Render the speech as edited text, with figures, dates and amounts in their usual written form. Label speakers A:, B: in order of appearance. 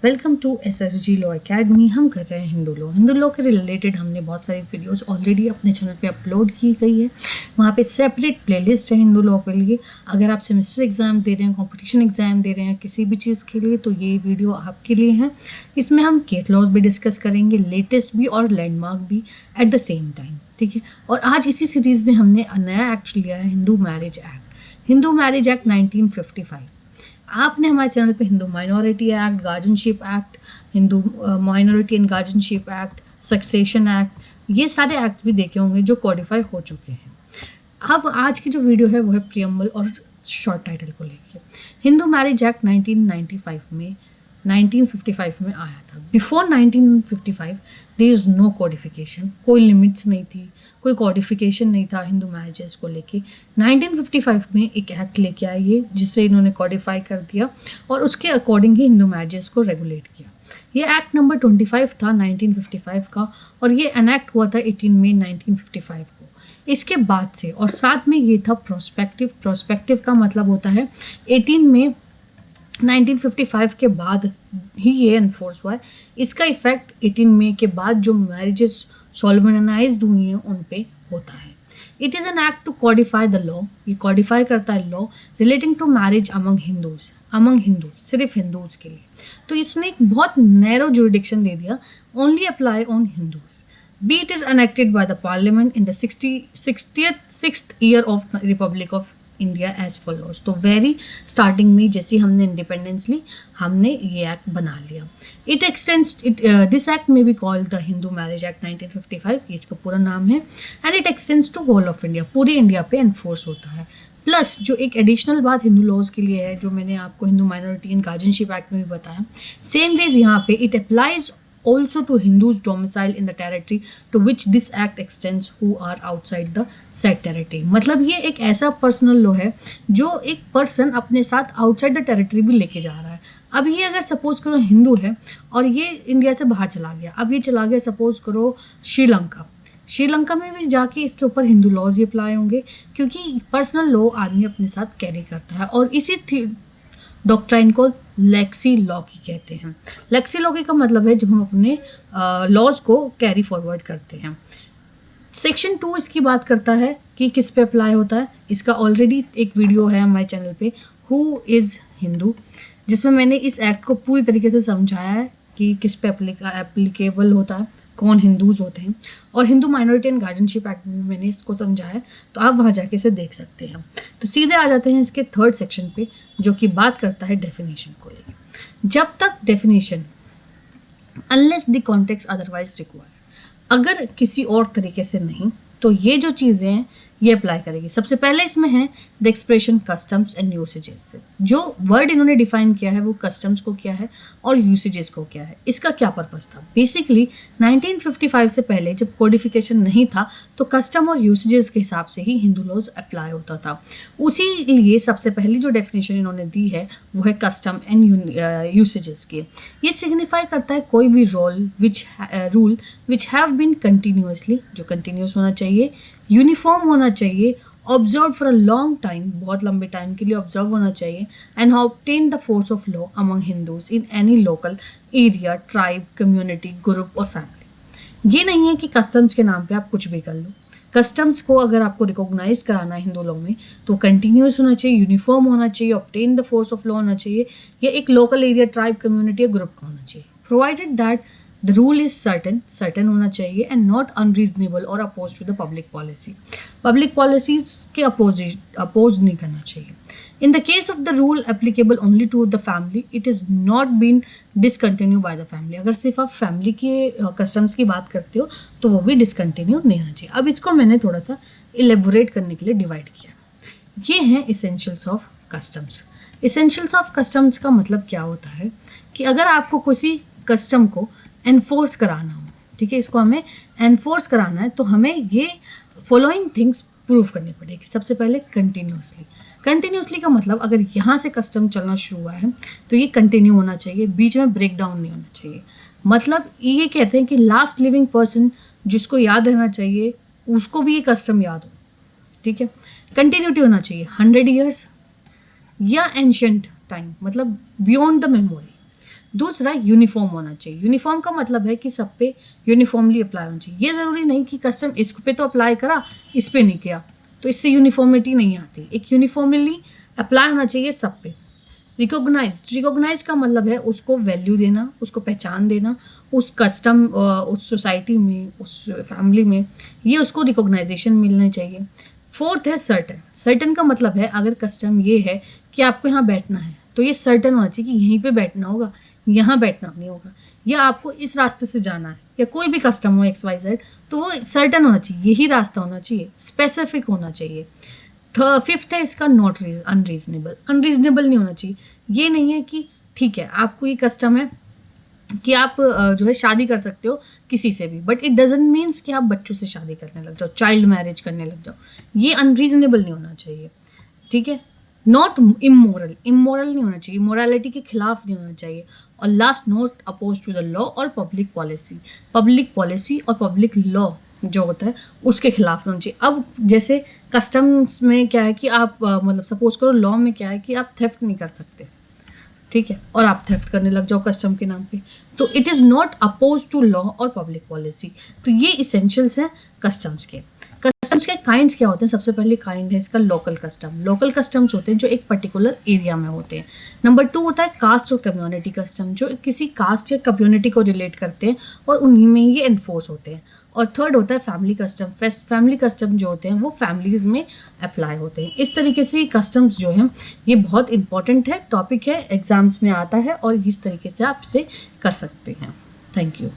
A: Welcome to SSG law academy. हम कर रहे हैं हिंदू लॉ के रिलेटेड हमने बहुत सारी वीडियोस ऑलरेडी अपने चैनल पे अपलोड की गई है। वहाँ पे सेपरेट प्लेलिस्ट है हिंदू लॉ के लिए। अगर आप सेमेस्टर एग्ज़ाम दे रहे हैं, कंपटीशन एग्ज़ाम दे रहे हैं, किसी भी चीज़ के लिए, तो ये वीडियो आपके लिए है। इसमें हम केस लॉज भी डिस्कस करेंगे, लेटेस्ट भी और लैंडमार्क भी एट द सेम टाइम, ठीक है। और आज इसी सीरीज़ में हमने नया एक्ट लिया है, हिंदू मैरिज एक्ट 1955। आपने हमारे चैनल पे Hindu minority act, guardianship act, Hindu minority and guardianship act, succession act, ये सारे एक्ट भी देखे होंगे जो कोडिफाई हो चुके हैं। अब आज की जो वीडियो है वो है प्रियम्बल और शॉर्ट टाइटल को लेके। हिंदू मैरिज एक्ट 1955 में आया था। Before 1955 there is no codification, कोई लिमिट्स नहीं थी, कोई कोडिफिकेशन नहीं था हिंदू मैरिजेस को लेके। 1955 में एक एक्ट लेके आए ये, जिसे इन्होंने कोडिफाई कर दिया और उसके अकॉर्डिंग ही हिंदू मैरिजेस को रेगुलेट किया। ये एक्ट नंबर 25 था 1955 का, और ये एनेक्ट हुआ था 18 मई 1955 को। इसके बाद से और साथ में ये था प्रोस्पेक्टिव का मतलब होता है 18 मई 1955 के बाद ही ये एनफोर्स हुआ है। इसका इफेक्ट 18 मई के बाद जो मैरिजेस सोलमनाइज्ड हुई हैं उन पे होता है। It is an act to codify the law, ये कॉडिफाई करता है law relating to marriage among Hindus, सिर्फ हिंदूज के लिए। तो इसने एक बहुत नैरो जुरिडिक्शन दे दिया, only apply on Hindus, be it is enacted by the parliament in the 66th year of republic of India as follows. तो वेरी स्टार्टिंग में जैसे हमने इंडिपेंडेंस ली, हमने ये एक्ट बना लिया। इट एक्सटेंड्स दिस एक्ट में be called the Hindu marriage act 1955, ये इसका पूरा नाम है। And it extends to whole of India, पूरी इंडिया पे एनफोर्स होता है। प्लस जो एक एडिशनल बात हिंदू लॉज के लिए है, जो मैंने आपको Hindu minority and guardianship act में भी बताया, सेम डेज यहाँ पे it applies also to Hindus domiciled in the territory to which this act extends who are outside the said territory। मतलब ये एक ऐसा पर्सनल लॉ है जो एक पर्सन अपने साथ आउटसाइड द टेरिटरी भी लेके जा रहा है। अब ये अगर सपोज करो हिंदू है और ये इंडिया से बाहर चला गया, अब ये चला गया सपोज करो श्रीलंका में भी जाके इसके ऊपर हिंदू लॉज ही अप्लाई होंगे, क्योंकि पर्सनल लॉ आदमी अपने साथ कैरी करता है। और इसी डॉक्ट्राइन को लेक्सी लॉ की कहते हैं। लेक्सी लॉ का मतलब है जब हम अपने लॉज को कैरी फॉरवर्ड करते हैं। सेक्शन 2 इसकी बात करता है कि किस पे अप्लाई होता है। इसका ऑलरेडी एक वीडियो है हमारे चैनल पे, हु इज़ हिंदू, जिसमें मैंने इस एक्ट को पूरी तरीके से समझाया है कि किस पे एप्लीकेबल होता है, कौन हिंदूज होते हैं। और Hindu minority and guardianship act में मैंने इसको समझाया है, तो आप वहाँ जाके इसे देख सकते हैं। तो सीधे आ जाते हैं इसके थर्ड सेक्शन पे, जो कि बात करता है डेफिनेशन को लेकर। जब तक definition unless the context otherwise require, अगर किसी और तरीके से नहीं, तो ये जो चीज़ें हैं ये अप्लाई करेगी। सबसे पहले इसमें है the expression customs and usages से। जो वर्ड इन्होंने डिफाइन किया है वो कस्टम्स को क्या है और यूसेजेस को क्या है। इसका क्या पर्पस था? बेसिकली 1955 से पहले जब कोडिफिकेशन नहीं था तो कस्टम और यूसेजेस के हिसाब से ही हिंदू लॉज अप्लाई होता था। उसी लिए सबसे पहली जो डेफिनेशन इन्होंने दी है वो है कस्टम एंड यूसेजेस की। ये सिग्निफाई करता है कोई भी rule which have been continuously, जो कंटिन्यूस होना चाहिए, यूनिफॉर्म होना चाहिए, observe for a long time, बहुत लंबे टाइम के लिए ऑब्जर्व होना चाहिए, and obtain the force of law among Hindus in any local area, tribe, community, group और फैमिली। ये नहीं है कि कस्टम्स के नाम पे आप कुछ भी कर लो। कस्टम्स को अगर आपको रिकॉग्नाइज कराना है हिंदू लॉ में, तो कंटिन्यूस होना चाहिए, यूनिफॉर्म होना चाहिए, obtain the force of law होना चाहिए, या एक लोकल एरिया, ट्राइब, कम्युनिटी या ग्रुप का होना चाहिए, provided that the rule is certain होना चाहिए एंड नॉट अनरीजनेबल और oppose to the public policies के अपोज नहीं करना चाहिए। In the case of the rule applicable only to the family, it is not been discontinue by the family. अगर सिर्फ आप फैमिली के कस्टम्स की बात करते हो तो वो भी डिसकंटिन्यू नहीं होना चाहिए। अब इसको मैंने थोड़ा सा इलेबोरेट करने के लिए डिवाइड किया। ये हैं essentials of customs. Essentials of customs का मतलब क्या होता है कि अगर आपको किसी कस्टम को एनफोर्स कराना हो, ठीक है, इसको हमें एनफोर्स कराना है, तो हमें ये फॉलोइंग थिंग्स प्रूव करनी पड़ेगी। सबसे पहले कंटिन्यूसली का मतलब अगर यहाँ से कस्टम चलना शुरू हुआ है तो ये कंटिन्यू होना चाहिए, बीच में ब्रेक डाउन नहीं होना चाहिए। मतलब ये कहते हैं कि लास्ट लिविंग पर्सन जिसको याद रहना चाहिए उसको भी ये कस्टम याद हो, ठीक है। कंटिन्यूटी होना चाहिए 100 ईयर्स या एंशियंट टाइम, मतलब बियॉन्ड द मेमोरी। दूसरा यूनिफॉर्म होना चाहिए। यूनिफॉर्म का मतलब है कि सब पे यूनिफॉर्मली अप्लाई होना चाहिए। ये ज़रूरी नहीं कि कस्टम इस पे तो अप्लाई करा, इस पे नहीं किया, तो इससे यूनिफॉर्मिटी नहीं आती। एक यूनिफॉर्मली अप्लाई होना चाहिए सब पे। रिकॉग्नाइज का मतलब है उसको वैल्यू देना, उसको पहचान देना, उस कस्टम उस सोसाइटी में, उस फैमिली में, ये उसको रिकॉग्नाइजेशन मिलना चाहिए। फोर्थ है सर्टन। सर्टन का मतलब है अगर कस्टम ये है कि आपको यहाँ बैठना है तो ये सर्टन होना चाहिए कि यहीं पे बैठना होगा, यहाँ बैठना नहीं होगा, या आपको इस रास्ते से जाना है, या कोई भी कस्टम हो XYZ, तो वो सर्टन होना चाहिए, यही रास्ता होना चाहिए, स्पेसिफिक होना चाहिए। फिफ्थ है इसका नॉट अनरीजनेबल। अनरीजनेबल नहीं होना चाहिए। ये नहीं है कि ठीक है आपको ये कस्टम है कि आप जो है शादी कर सकते हो किसी से भी, बट इट डजेंट मीन्स कि आप बच्चों से शादी करने लग जाओ, चाइल्ड मैरिज करने लग जाओ। ये अनरीजनेबल नहीं होना चाहिए, ठीक है। नॉट इमोरल, इमोरल नहीं होना चाहिए, मोरालिटी के खिलाफ नहीं होना चाहिए। और last, not oppose to the law और पब्लिक पॉलिसी। पब्लिक पॉलिसी और पब्लिक लॉ जो होता है उसके खिलाफ होना चाहिए। अब जैसे कस्टम्स में क्या है कि आप मतलब सपोज करो लॉ में क्या है कि आप थेफ्ट नहीं कर सकते, ठीक है, और आप थेफ्ट करने लग जाओ कस्टम के नाम पे, तो it is not oppose to law और पब्लिक पॉलिसी। तो ये इसेंशियल्स हैं कस्टम्स के। कस्टम्स के काइंड्स क्या होते हैं? सबसे पहले काइंड है इसका लोकल कस्टम। लोकल कस्टम्स होते हैं जो एक पर्टिकुलर एरिया में होते हैं। नंबर 2 होता है कास्ट और कम्युनिटी कस्टम, जो किसी कास्ट या कम्युनिटी को रिलेट करते हैं और उन्हीं में ये एनफोर्स होते हैं। और थर्ड होता है फैमिली कस्टम। फैमिली कस्टम जो होते हैं वो फैमिलीज़ में अप्लाई होते हैं। इस तरीके से कस्टम्स जो हैं ये बहुत इंपॉर्टेंट है, टॉपिक है, एग्जाम्स में आता है, और इस तरीके से आप इसे कर सकते हैं। Thank you.